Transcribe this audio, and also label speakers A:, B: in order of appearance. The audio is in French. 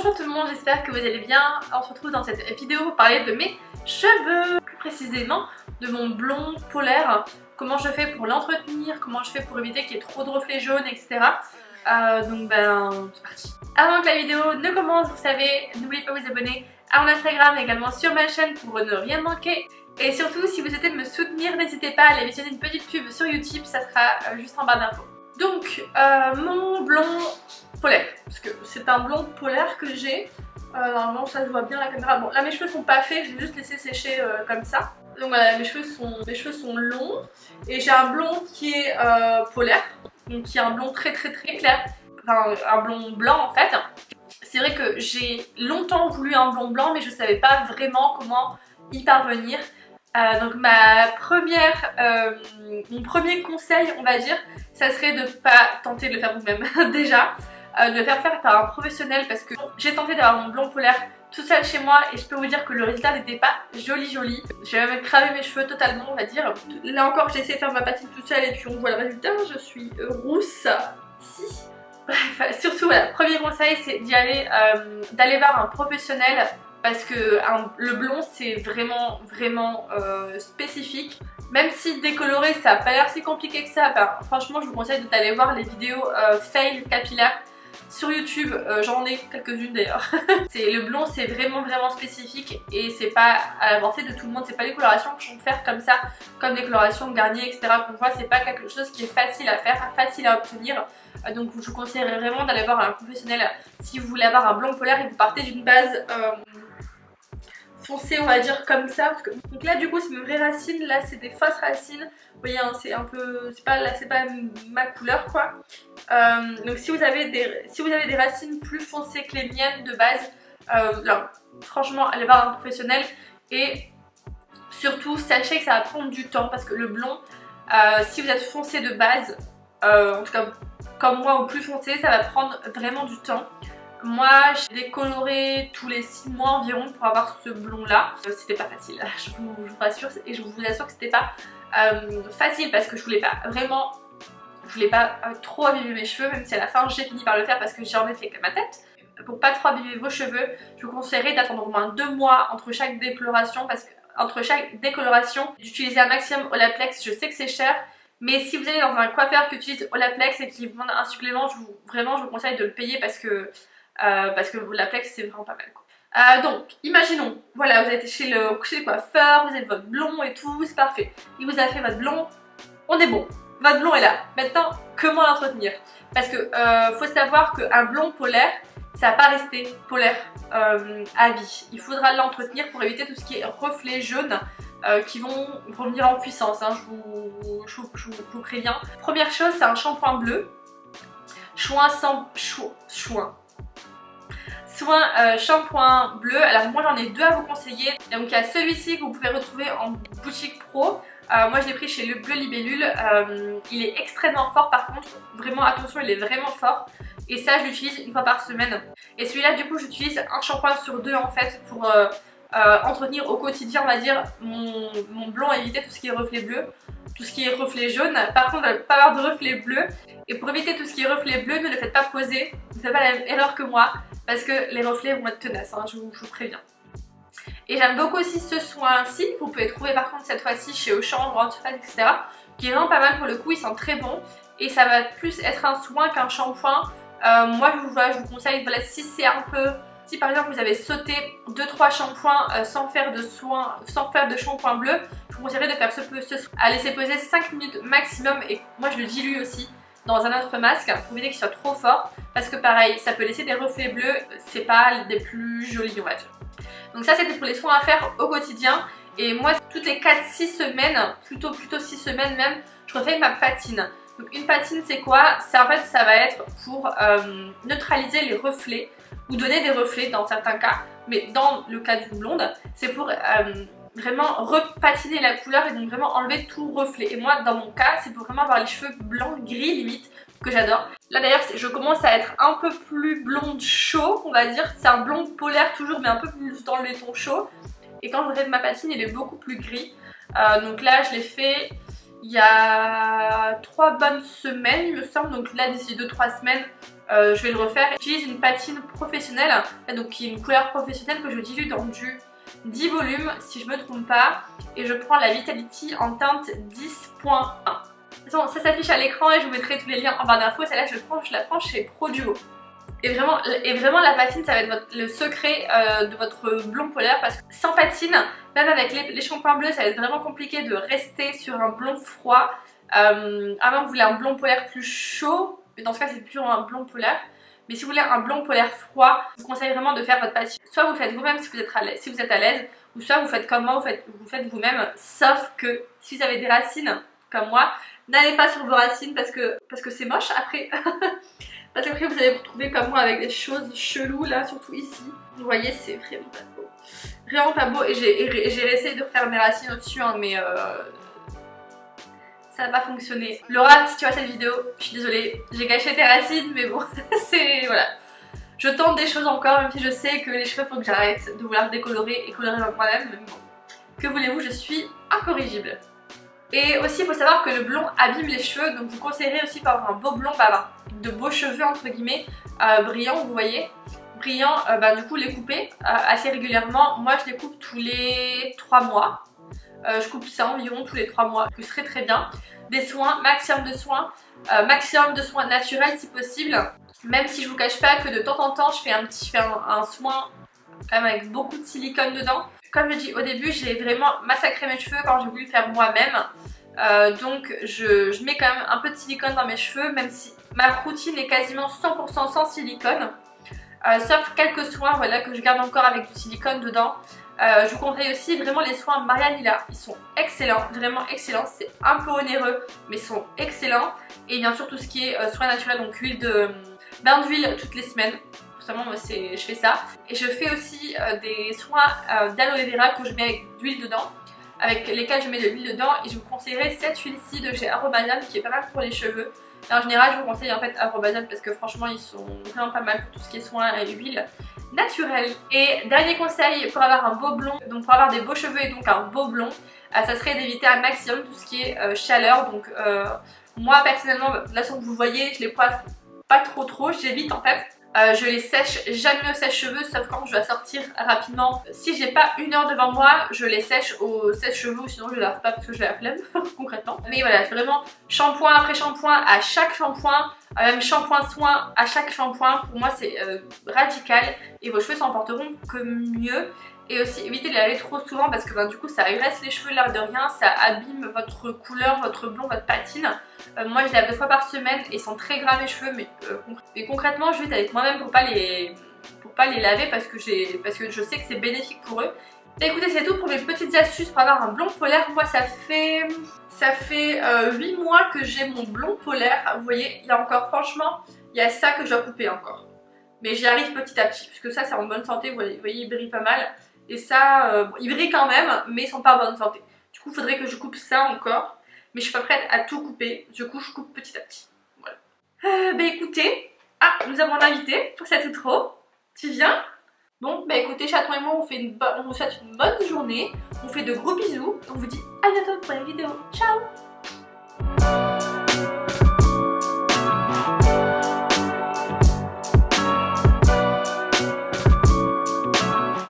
A: Bonjour tout le monde, j'espère que vous allez bien. On se retrouve dans cette vidéo pour parler de mes cheveux, plus précisément de mon blond polaire, comment je fais pour l'entretenir, comment je fais pour éviter qu'il y ait trop de reflets jaunes, etc. Donc c'est parti. Avant que la vidéo ne commence, vous savez, n'oubliez pas de vous abonner à mon Instagram et également sur ma chaîne pour ne rien manquer. Et surtout, si vous souhaitez me soutenir, n'hésitez pas à aller visionner une petite pub sur YouTube, ça sera juste en barre d'infos. Donc, mon blond polaire, parce que c'est un blond polaire que j'ai. Normalement, ça se voit bien à la caméra. Bon, là mes cheveux sont pas faits, je l'ai juste laissé sécher comme ça. Donc voilà, mes cheveux sont longs. Et j'ai un blond qui est polaire, donc qui est un blond très clair. Enfin, un blond blanc en fait. C'est vrai que j'ai longtemps voulu un blond blanc, mais je savais pas vraiment comment y parvenir. Donc mon premier conseil, on va dire, ça serait de pas tenter de le faire vous-même déjà, de le faire par un professionnel, parce que j'ai tenté d'avoir mon blond polaire tout seul chez moi et je peux vous dire que le résultat n'était pas joli. J'ai même cramé mes cheveux totalement, on va dire. Là encore, j'ai essayé de faire ma patine toute seule et puis on voit le résultat, je suis rousse. Si. Bref, surtout voilà, premier conseil, c'est d'y aller, d'aller voir un professionnel. Parce que le blond c'est vraiment spécifique. Même si décolorer ça n'a pas l'air si compliqué que ça, franchement je vous conseille d'aller voir les vidéos fail capillaire sur YouTube, j'en ai quelques-unes d'ailleurs. Le blond c'est vraiment spécifique et c'est pas à la portée de tout le monde, c'est pas des colorations qu'on peut faire comme ça, comme des colorations Garnier etc. qu'on voit, c'est pas quelque chose qui est facile à faire, facile à obtenir. Donc je vous conseillerais vraiment d'aller voir un professionnel si vous voulez avoir un blond polaire et vous partez d'une base foncé, on va dire comme ça, parce que donc là du coup c'est mes vraies racines, là c'est des fausses racines, vous voyez hein, c'est un peu, c'est pas ma couleur quoi. Donc si vous avez des racines plus foncées que les miennes de base, là, franchement allez voir un professionnel et surtout sachez que ça va prendre du temps parce que le blond, si vous êtes foncé de base, en tout cas comme moi ou plus foncé, ça va prendre vraiment du temps. Moi j'ai décoloré tous les 6 mois environ pour avoir ce blond là. C'était pas facile, je vous rassure, et je vous assure que c'était pas facile parce que je voulais pas trop abîmer mes cheveux, même si à la fin j'ai fini par le faire parce que j'en ai fait que ma tête. Pour pas trop abîmer vos cheveux, je vous conseillerais d'attendre au moins 2 mois entre chaque décoloration, parce que entre chaque décoloration d'utiliser un maximum Olaplex. Je sais que c'est cher, mais si vous allez dans un coiffeur qui utilise Olaplex et qui vous vend un supplément, je vous conseille de le payer parce que l'Olaplex c'est vraiment pas mal quoi. Donc imaginons, voilà, vous êtes chez le coiffeur, vous avez votre blond et tout, c'est parfait. Il vous a fait votre blond, on est bon, votre blond est là. Maintenant, comment l'entretenir? Parce que faut savoir qu'un blond polaire, ça va pas rester polaire à vie. Il faudra l'entretenir pour éviter tout ce qui est reflets jaunes qui vont revenir en puissance, hein, je vous préviens. Première chose, c'est un shampoing bleu. Shampoing bleu. Alors moi j'en ai 2 à vous conseiller. Donc il y a celui-ci que vous pouvez retrouver en boutique pro. Moi je l'ai pris chez Le Bleu Libellule. Il est extrêmement fort par contre. Vraiment attention, il est vraiment fort. Et ça je l'utilise une fois par semaine. Et celui-là du coup j'utilise un shampoing sur 2 en fait pour entretenir au quotidien, on va dire, mon blond, éviter tout ce qui est reflet bleu, tout ce qui est reflet jaune. Par contre, pas avoir de reflet bleu. Et pour éviter tout ce qui est reflet bleu, ne le faites pas poser. Ne faites pas la même erreur que moi, parce que les reflets vont être tenaces, hein, je vous préviens. Et j'aime beaucoup aussi ce soin-ci, que vous pouvez trouver par contre cette fois-ci chez Auchan, Grande Surface, etc. Qui est vraiment pas mal pour le coup, il sent très bon. Et ça va plus être un soin qu'un shampoing. Moi je vous conseille, voilà, si c'est un peu... Si par exemple vous avez sauté 2-3 shampoings sans faire de shampoing bleu, je vous conseillerais de faire ce soin. À laisser poser 5 minutes maximum, et moi je le dilue aussi dans un autre masque pour éviter qu'il soit trop fort, parce que pareil ça peut laisser des reflets bleus, c'est pas des plus jolis on va dire. Donc ça c'était pour les soins à faire au quotidien. Et moi toutes les 4-6 semaines, plutôt 6 semaines même, je refais ma patine. Donc une patine c'est quoi? En fait ça va être pour neutraliser les reflets ou donner des reflets dans certains cas, mais dans le cas d'une blonde c'est pour vraiment repatiner la couleur et donc vraiment enlever tout reflet. Et moi dans mon cas c'est pour vraiment avoir les cheveux blancs gris limite, que j'adore. Là d'ailleurs je commence à être un peu plus blonde chaud on va dire, c'est un blond polaire toujours mais un peu plus dans le ton chaud. Et quand je fais ma patine il est beaucoup plus gris. Donc là je l'ai fait il y a 3 bonnes semaines il me semble, donc là d'ici 2-3 semaines je vais le refaire. J'utilise une patine professionnelle, donc qui est une couleur professionnelle que je dilue dans du 10 volumes si je me trompe pas, et je prends la Vitality en teinte 10.1. Ça s'affiche à l'écran et je vous mettrai tous les liens en barre d'infos. Celle-là je la prends chez Produo. Et vraiment la patine ça va être le secret de votre blond polaire, parce que sans patine, même avec les shampoings bleus, ça va être vraiment compliqué de rester sur un blond froid. À moins que vous voulez un blond polaire plus chaud, mais dans ce cas c'est toujours un blond polaire. Mais si vous voulez un blond polaire froid, je vous conseille vraiment de faire votre patine. Soit vous faites vous-même si vous êtes à l'aise, ou soit vous faites comme moi, vous faites vous-même. Sauf que si vous avez des racines comme moi, n'allez pas sur vos racines parce que c'est moche après. Parce qu'après vous allez vous retrouver comme moi avec des choses cheloues là, surtout ici. Vous voyez, c'est vraiment pas beau. Vraiment pas beau, et j'ai essayé de refaire mes racines au-dessus, hein, mais ça n'a pas fonctionné. Laura, si tu vois cette vidéo, je suis désolée, j'ai gâché tes racines, mais bon, c'est... voilà. Je tente des choses encore, même si je sais que les cheveux, faut que j'arrête de vouloir décolorer et colorer moi-même, mais bon. Que voulez-vous, je suis incorrigible. Et aussi, il faut savoir que le blond abîme les cheveux, donc vous conseillerez aussi pour avoir un beau blond, avoir de beaux cheveux, entre guillemets, brillants, vous voyez. Brillants, du coup, les couper assez régulièrement. Moi, je les coupe tous les 3 mois. Je coupe ça environ tous les 3 mois, ce serait très bien. Des soins, maximum de soins naturels si possible. Même si je vous cache pas que de temps en temps je fais un soin quand même avec beaucoup de silicone dedans. Comme je dis au début, j'ai vraiment massacré mes cheveux quand j'ai voulu faire moi-même. Donc je mets quand même un peu de silicone dans mes cheveux, même si ma routine est quasiment 100% sans silicone. Sauf quelques soins, voilà, que je garde encore avec du silicone dedans. Je vous conseille aussi vraiment les soins Marianella, ils sont excellents, vraiment excellents, c'est un peu onéreux mais ils sont excellents. Et bien sûr tout ce qui est soins naturels, donc bain d'huile toutes les semaines, forcément moi je fais ça. Et je fais aussi des soins d'aloe vera que je mets avec d'huile dedans, avec lesquels je mets de l'huile dedans, et je vous conseillerais cette huile-ci de chez Aromazone qui est pas mal pour les cheveux. Et en général je vous conseille en fait Aromazone parce que franchement ils sont vraiment pas mal pour tout ce qui est soins et huile naturelle. Et dernier conseil pour avoir un beau blond, donc pour avoir des beaux cheveux et donc un beau blond, ça serait d'éviter un maximum tout ce qui est chaleur. Donc moi personnellement, de toute façon vous voyez, je les coiffe pas trop, j'évite en fait. Je les sèche jamais au sèche-cheveux, sauf quand je dois sortir rapidement. Si j'ai pas 1 heure devant moi, je les sèche au sèche-cheveux, ou sinon je les lave pas parce que j'ai la flemme concrètement. Mais voilà, vraiment shampoing après shampoing à chaque shampoing, même shampoing soin à chaque shampoing. Pour moi c'est radical et vos cheveux s'en porteront que mieux. Et aussi évitez de les laver trop souvent parce que du coup ça régresse les cheveux l'air de rien, ça abîme votre couleur, votre blond, votre patine. Moi je les lave 2 fois par semaine et ils sont très gras mes cheveux, mais concrètement je vais avec moi-même pour pas les laver parce que je sais que c'est bénéfique pour eux. Et écoutez, c'est tout pour mes petites astuces pour avoir un blond polaire. Moi ça fait 8 mois que j'ai mon blond polaire. Vous voyez, il y a encore, franchement, il y a ça que je dois couper encore. Mais j'y arrive petit à petit, parce que ça c'est en bonne santé, vous voyez il brille pas mal. Et ça, bon, ils brillent quand même, mais ils sont pas en bonne santé. Du coup il faudrait que je coupe ça encore. Mais je suis pas prête à tout couper, du coup je coupe petit à petit. Voilà. Écoutez, nous avons l'invité pour cette outro. Tu viens? Bon, écoutez, chaton et moi on vous souhaite une bonne journée. On vous fait de gros bisous. On vous dit à bientôt pour une vidéo. Ciao!